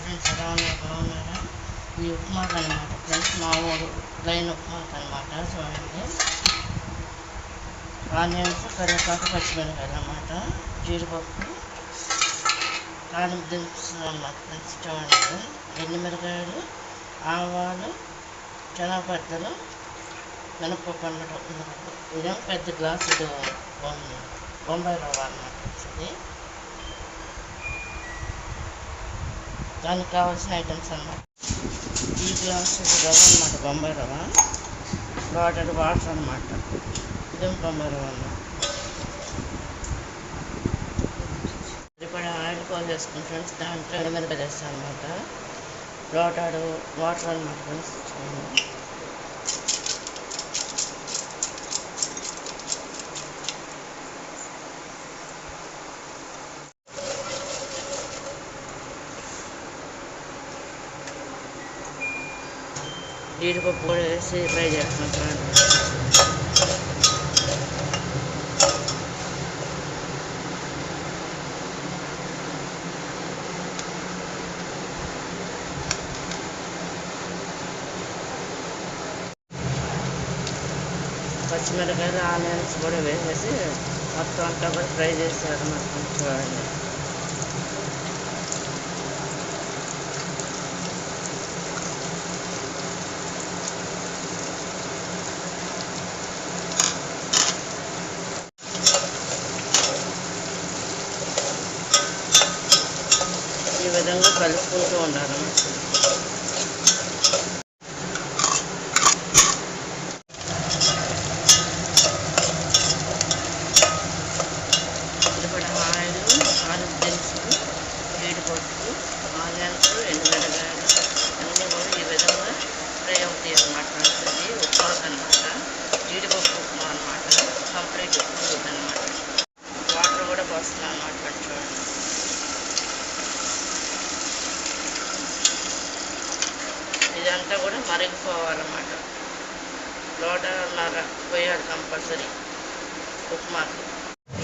Friends ఎలా ఉన్నారు, బాగున్నారా? ఈ ఉప్మాకు అనమాట ఫ్రెండ్స్, మామూలు ప్లెయిన్ ఉప్మాకు అనమాట. చూడండి, ఆనియన్స్, కరివేపాకు, పచ్చిమిరపకాయలు అన్నమాట, జీడిపప్పు, తాలింపు దినుసులు అన్నమాట ఫ్రెండ్స్. చూడండి, ఎండుమిరకాయలు, ఆవాలు, శనగపప్పులు, మినపప్పు అన్నమాట. ఇదేమో పెద్ద గ్లాసు బొంబాయి రవ్వ అన్నమాట ఇది. దానికి కావాల్సిన ఐటమ్స్ అన్నమాట, ఈ గ్లాసు రవ్వ అన్నమాట, బొంబాయి రవ్వ, వాటర్ అన్నమాట. ఇదేం బొంబాయి రవ్వ అన్నమాట. సరిపడా ఆయిల్ పోసేసుకుని ఫ్రెండ్స్, దాంట్లో ఎండుమిరపకాయలు వేస్తాను అనమాట. వాటర్ అన్నమాట ఫ్రెండ్స్. జీడిపప్పు కూడా వేసి ఫ్రై చేస్తున్నాం చూడండి. పచ్చిమిరపకాయలు, ఆనియన్స్ కూడా వేసేసి మొత్తం అంతా కూడా ఫ్రై చేస్తారు మొత్తం చూడండి. ఈ విధంగా కలుపుకుంటూ ఉండాలి. ఆయిల్, దినుసులు, జీడిపప్పు, ఆనియన్స్, ఎండుమిరపకాయలు అన్నీ కూడా ఈ విధంగా ఫ్రై అవుతాయి అన్నమాట. ఇది ఉప్మాకు అనమాట, జీడిపప్పు ఉప్మా అనమాట, కంప్లీట్ ఉప్మా అనమాట. వాటర్ కూడా పోస్తున్నాను అనమాట. చూడండి, ఇదంతా కూడా మరిగిపోవాలన్నమాట. లోటన్నర పోయాలి కంపల్సరీ ఉప్మాకి.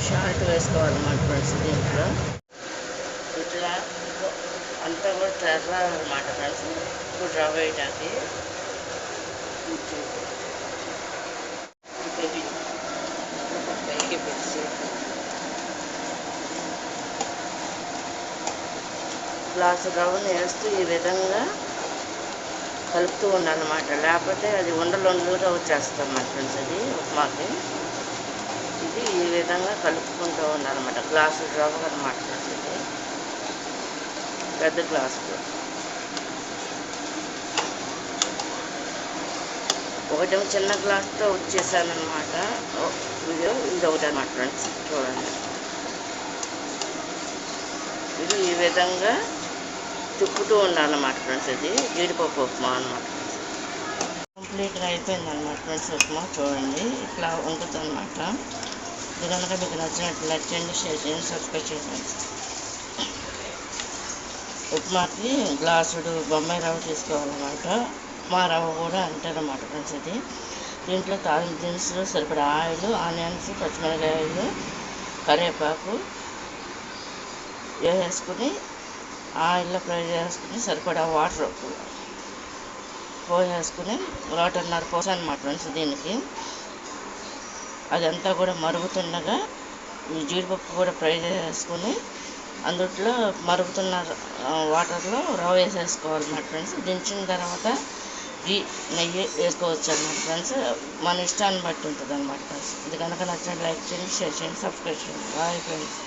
సాల్ట్ వేసుకోవాలన్నమాట ఫ్రెండ్స్. దీంట్లో ఇట్లా అంతా కూడా తెర్రాలన్నమాట ఫ్రెండ్స్. ఇప్పుడు రవ్వ వేయడానికి పైకి పెట్టి గ్లాసు రవ్వను వేస్తూ ఈ విధంగా కలుపుతూ ఉండాలన్నమాట. లేకపోతే అది ఉండలుగా వచ్చేస్తాం అన్నమాట ఫ్రెండ్స్. అది ఉప్మాకి ఇది ఈ విధంగా కలుపుకుంటూ ఉండాలన్నమాట. గ్లాసు రవ్వ అన్నమాట ఫ్రెండ్స్. ఇది పెద్ద గ్లాసు, ఒకటేమో చిన్న గ్లాసుతో వచ్చేసానమాట. ఇది ఒకటి అన్నమాట ఫ్రెండ్స్. చూడండి, ఇది ఈ విధంగా తిప్పుతూ ఉండాలన్నమాట ఫ్రెండ్స్. ఇది జీడిపప్పు ఉప్మా అన్నమాట. కంప్లీట్గా అయిపోయిందన్నమాట ఫ్రెండ్స్ ఉప్మా. చూడండి, ఇట్లా ఉంటుంది అన్నమాట. ఇది కనుక మీకు నచ్చినట్లు లైక్ చేయండి, షేర్ చేయండి, సబ్స్క్రైబ్ చేయండి. ఉప్మాకి గ్లాసుడు బొంబాయి రవ్వ తీసుకోవాలన్నమాట. ఉప్మా రవ్వ కూడా అంటారన్నమాట ఫ్రెండ్స్. ఇది దీంట్లో తాలింపు దినుసులు, సరిపడా ఆయిల్, ఆనియన్స్, పచ్చిమిరపకాయలు, కరివేపాకు వేసేసుకుని ఆయిల్లో ఫ్రై చేసుకుని సరిపడా వాటర్ పోసేసుకుని వాటర్న్నర పోసాను అన్నమాట ఫ్రెండ్స్. దీనికి అదంతా కూడా మరుగుతుండగా ఈ జీడిపప్పు కూడా ఫ్రై చేసుకుని అందులో మరుగుతున్న వాటర్లో రవ్వ వేసేసుకోవాలన్నమాట ఫ్రెండ్స్. దించిన తర్వాత నెయ్యి వేసుకోవచ్చు అన్నమాట ఫ్రెండ్స్. మన ఇష్టాన్ని బట్టి ఉంటుంది అన్నమాట ఫ్రెండ్స్. ఇది కనుక నచ్చినట్టు లైక్ చేయండి, షేర్ చేయండి, సబ్స్క్రైబ్ చేయండి. Bye friends.